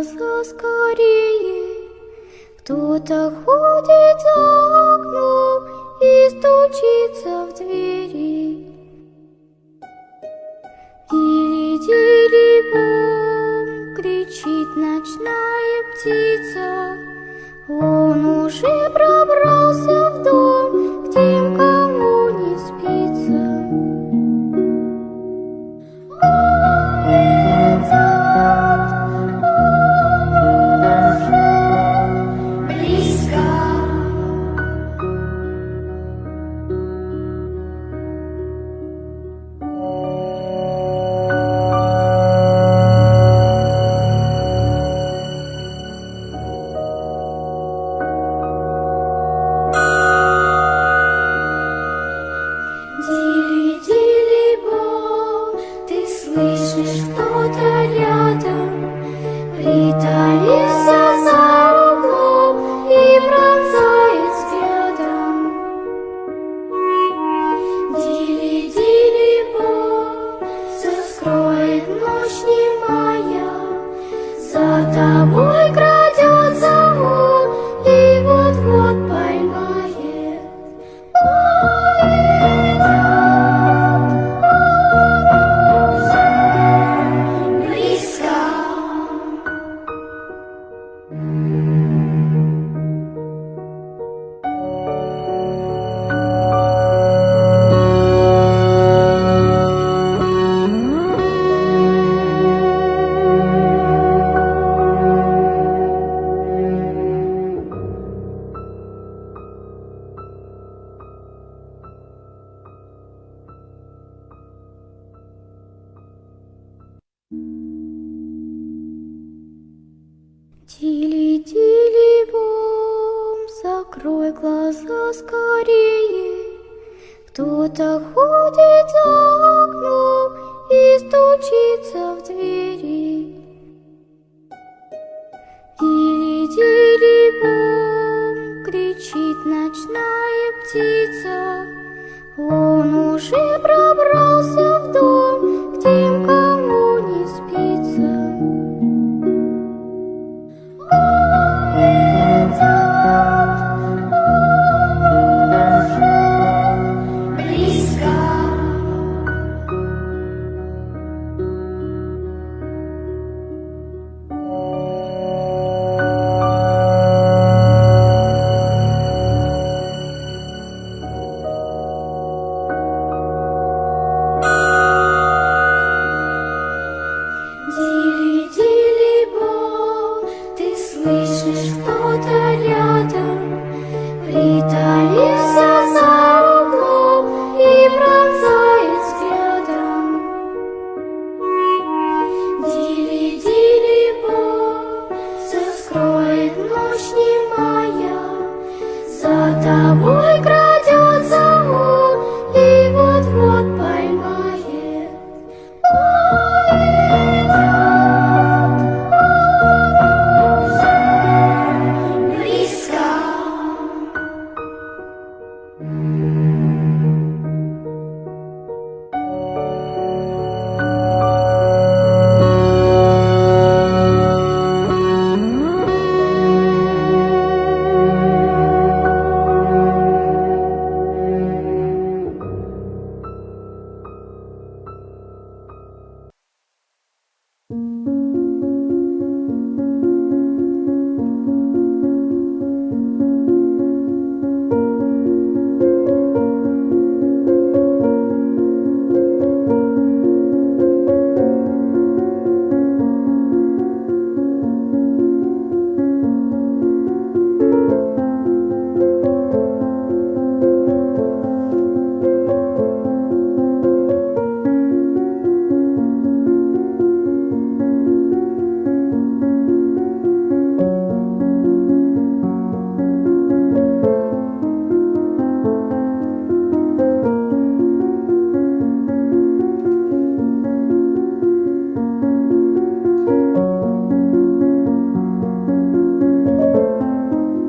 глаза скорее. Кто-то ходит за окном и стучится в двери. Дили-дили-бом, кричит ночная птица. Он уже пробрался в дом, к тем, кому не спится. Дили-дили-бом, ты слышишь, кто-то рядом, притаился за углом и пронзает взглядом. Дили-дили-бом, все скроет ночь немая, за тобой крадется он и вот-вот поймает. Дили-дили-бом, закрой глаза скорее. Кто-то ходит за окном и стучится в двери. Дили-дили-бом, кричит ночная птица. Он уже пробрался в дом, к тем, кому не спится. Дили-дили-бом, ты слышишь, кто-то рядом,